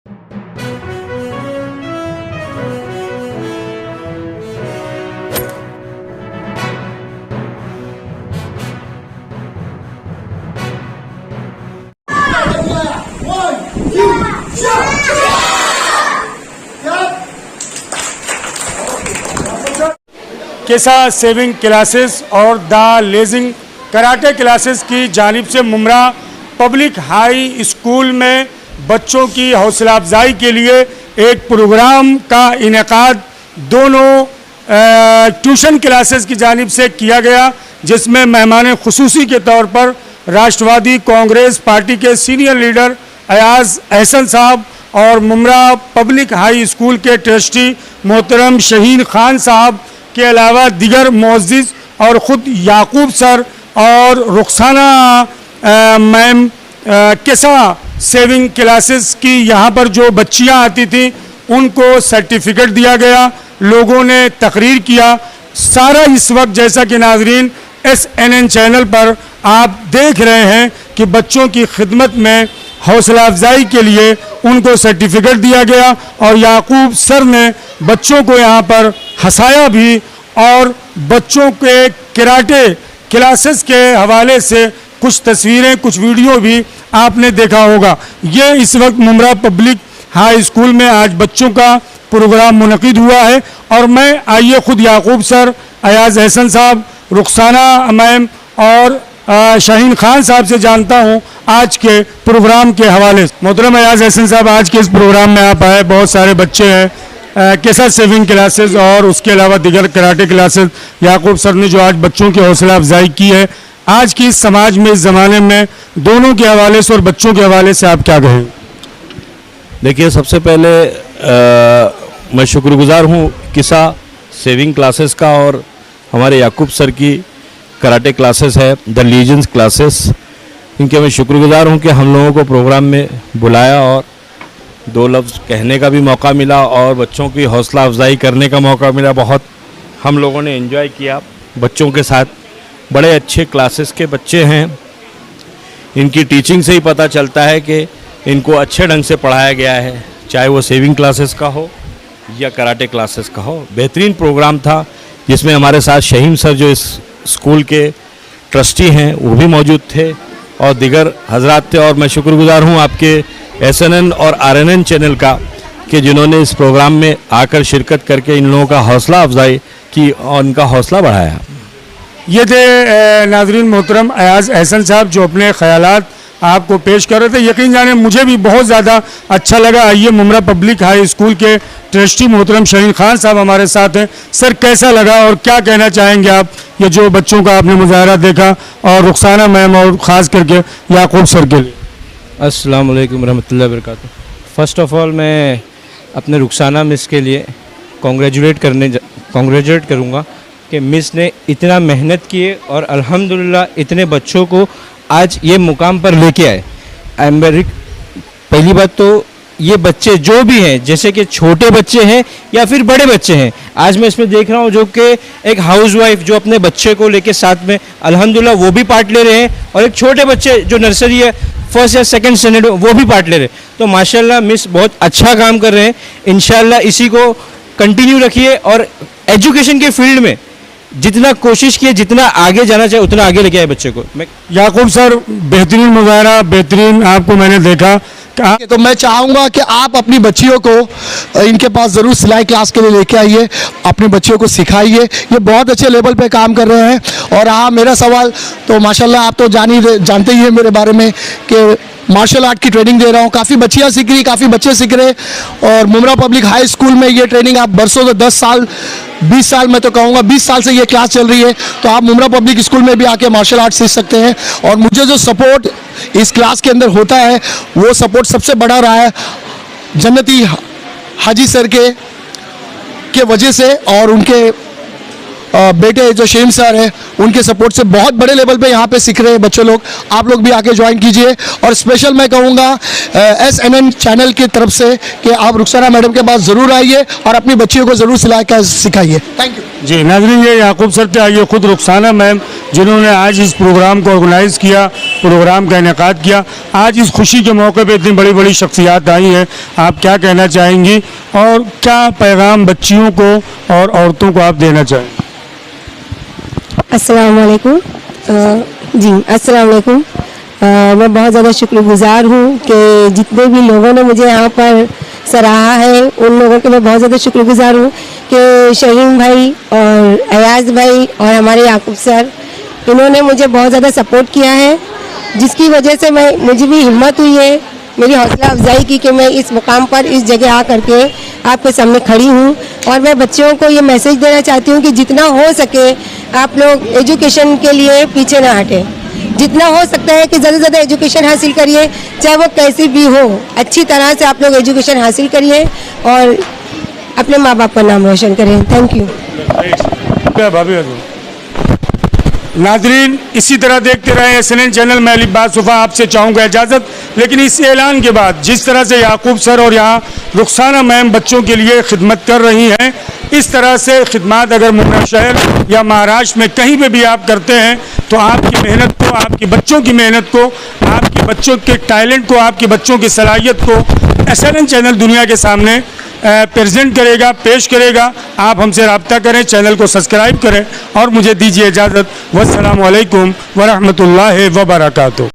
केसा saving classes और the lazing karate classes की जानिब से मुमरा पब्लिक हाई स्कूल में बच्चों की हौसला अफजाई के लिए एक प्रोग्राम का इनेकाद दोनों ट्यूशन क्लासेस की जानिब से किया गया, जिसमें मेहमान खुसूसी के तौर पर राष्ट्रवादी कांग्रेस पार्टी के सीनियर लीडर अयाज अहसन साहब और मुमरा पब्लिक हाई स्कूल के ट्रस्टी मोहतरम शहीन खान साहब के अलावा दिगर मुअज़्ज़िज़ और ख़ुद याकूब सर और रुखसाना मैम केसा सेविंग क्लासेस की यहाँ पर जो बच्चियाँ आती थी उनको सर्टिफिकेट दिया गया, लोगों ने तकरीर किया। सारा इस वक्त जैसा कि नाजरीन SNN चैनल पर आप देख रहे हैं कि बच्चों की खिदमत में हौसला अफजाई के लिए उनको सर्टिफिकेट दिया गया और याकूब सर ने बच्चों को यहाँ पर हंसाया भी और बच्चों के कराटे क्लासेस के हवाले से कुछ तस्वीरें कुछ वीडियो भी आपने देखा होगा। ये इस वक्त मुमरा पब्लिक हाई स्कूल में आज बच्चों का प्रोग्राम मुनक़िद हुआ है और मैं आइए ख़ुद याकूब सर, अयाज अहसन साहब, रुखसाना मैम और शाहीन खान साहब से जानता हूं आज के प्रोग्राम के हवाले से। मोहतरम अयाज अहसन साहब, आज के इस प्रोग्राम में आप आए, बहुत सारे बच्चे हैं, केसा सेविंग क्लासेस और उसके अलावा दिगर कराटे क्लासेस, याकूब सर ने जो आज बच्चों की हौसला अफजाई की है, आज की इस समाज में इस ज़माने में दोनों के हवाले से और बच्चों के हवाले से आप क्या कहें? देखिए, सबसे पहले मैं शुक्रगुजार हूँ केसा सेविंग क्लासेस का और हमारे याकूब सर की कराटे क्लासेस है द लीजेंड्स क्लासेस, इनके मैं शुक्रगुजार हूँ कि हम लोगों को प्रोग्राम में बुलाया और दो लफ्ज़ कहने का भी मौका मिला और बच्चों की हौसला अफजाई करने का मौका मिला। बहुत हम लोगों ने एंजॉय किया बच्चों के साथ। बड़े अच्छे क्लासेस के बच्चे हैं, इनकी टीचिंग से ही पता चलता है कि इनको अच्छे ढंग से पढ़ाया गया है, चाहे वो सेविंग क्लासेस का हो या कराटे क्लासेस का हो। बेहतरीन प्रोग्राम था जिसमें हमारे साथ शहीन सर जो इस स्कूल के ट्रस्टी हैं वो भी मौजूद थे और दिगर हजरात थे। और मैं शुक्रगुजार हूँ आपके SNN और RNN चैनल का कि जिन्होंने इस प्रोग्राम में आकर शिरकत करके इन लोगों का हौसला अफजाई की और उनका हौसला बढ़ाया। ये थे नाजरीन मोहतरम अयाज अहसन साहब जो अपने ख्यालात आपको पेश कर रहे थे। यकीन जाने मुझे भी बहुत ज़्यादा अच्छा लगा। आइए मुमरा पब्लिक हाई स्कूल के ट्रस्टी मोहतरम शहीन खान साहब हमारे साथ हैं। सर, कैसा लगा और क्या कहना चाहेंगे आप, ये जो बच्चों का आपने मुजाहरा देखा और रुखसाना मैम और ख़ास करके याकूब सर के लिए? अस्सलाम वालेकुम रहमतुल्लाहि व बरकातुहू। फ़र्स्ट ऑफ़ ऑल मैं अपने रुखसाना मिस के लिए कॉन्ग्रेचुलेट करूँगा कि मिस ने इतना मेहनत किए और अल्हम्दुलिल्लाह इतने बच्चों को आज ये मुकाम पर लेके आए। पहली बात तो ये बच्चे जो भी हैं, जैसे कि छोटे बच्चे हैं या फिर बड़े बच्चे हैं, आज मैं इसमें देख रहा हूँ जो कि एक हाउसवाइफ जो अपने बच्चे को लेके साथ में अल्हम्दुलिल्लाह वो भी पार्ट ले रहे हैं और एक छोटे बच्चे जो नर्सरी है फर्स्ट या सेकंड स्टैंडर्ड वो भी पार्ट ले रहे हैं। तो माशाल्लाह मिस बहुत अच्छा काम कर रहे हैं। इंशाल्लाह इसी को कंटिन्यू रखिए और एजुकेशन के फील्ड में जितना कोशिश किए, जितना आगे जाना चाहिए उतना आगे लेके आए बच्चे को। याकूब सर, बेहतरीन मुजाहरा, बेहतरीन आपको मैंने देखा। तो मैं चाहूँगा कि आप अपनी बच्चियों को इनके पास ज़रूर सिलाई क्लास के लिए लेके आइए, अपनी बच्चियों को सिखाइए। ये बहुत अच्छे लेवल पे काम कर रहे हैं। और हाँ, मेरा सवाल तो माशाल्लाह आप तो जानते ही हैं मेरे बारे में कि मार्शल आर्ट की ट्रेनिंग दे रहा हूँ। काफ़ी बच्चियाँ सीख रही, काफ़ी बच्चे सीख रहे और मुमरा पब्लिक हाई स्कूल में ये ट्रेनिंग आप बरसों से 10 साल 20 साल मैं तो कहूँगा 20 साल से ये क्लास चल रही है। तो आप मुमरा पब्लिक स्कूल में भी आके मार्शल आर्ट सीख सकते हैं। और मुझे जो सपोर्ट इस क्लास के अंदर होता है वो सपोर्ट सबसे बड़ा रहा है जन्नती हाजी सर के वजह से और उनके बेटे जो शहीन सर है उनके सपोर्ट से बहुत बड़े लेवल पे यहाँ पे सीख रहे हैं बच्चे लोग। आप लोग भी आके ज्वाइन कीजिए। और स्पेशल मैं कहूँगा SNN चैनल की तरफ से कि आप रुखसाना मैडम के पास ज़रूर आइए और अपनी बच्चियों को ज़रूर सिखाइए। Thank you. जी नाज़रीन, ये याकूब सर थे। आइए खुद रुखसाना मैम जिन्होंने आज इस प्रोग्राम को ऑर्गेनाइज़ किया, प्रोग्राम का इनेकाद किया। आज इस खुशी के मौके पे इतनी बड़ी बड़ी शख्सियात आई हैं, आप क्या कहना चाहेंगी और क्या पैगाम बच्चियों को और औरतों को आप देना चाहें? अस्सलाम वालेकुम। जी अस्सलाम वालेकुम। मैं बहुत ज़्यादा शुक्रगुज़ार हूँ कि जितने भी लोगों ने मुझे यहाँ पर सराहा है, उन लोगों के मैं बहुत ज़्यादा शुक्रगुज़ार हूँ कि शहीन भाई और अयाज भाई और हमारे याकूब सर, इन्होंने मुझे बहुत ज़्यादा सपोर्ट किया है, जिसकी वजह से मुझे भी हिम्मत हुई है, मेरी हौसला अफजाई की कि मैं इस मुकाम पर इस जगह आ करके आपके सामने खड़ी हूँ। और मैं बच्चों को ये मैसेज देना चाहती हूँ कि जितना हो सके आप लोग एजुकेशन के लिए पीछे ना हटें। जितना हो सकता है कि ज़्यादा से ज़्यादा एजुकेशन हासिल करिए, चाहे वो कैसी भी हो, अच्छी तरह से आप लोग एजुकेशन हासिल करिए और अपने माँ बाप का नाम रोशन करें। Thank you. भाभी नाजरीन, इसी तरह देखते रहे SNN चैनल। मैं अलीबाद सुफ़ा आपसे चाहूँगा इजाज़त, लेकिन इस ऐलान के बाद जिस तरह से याकूब सर और यहाँ रुखसाना मैम बच्चों के लिए खिदमत कर रही हैं, इस तरह से खिदमत अगर मुंब्रा शहर या महाराष्ट्र में कहीं पे भी आप करते हैं तो आपकी मेहनत को, आपके बच्चों की मेहनत को, आपके बच्चों के टैलेंट को, आपके बच्चों की सलाहियत को SNN चैनल दुनिया के सामने प्रेजेंट करेगा, पेश करेगा। आप हमसे रब्ता करें, चैनल को सब्सक्राइब करें और मुझे दीजिए इजाज़त। वस्सलामु अलैकुम वरहमतुल्लाहि वबरकातुहू।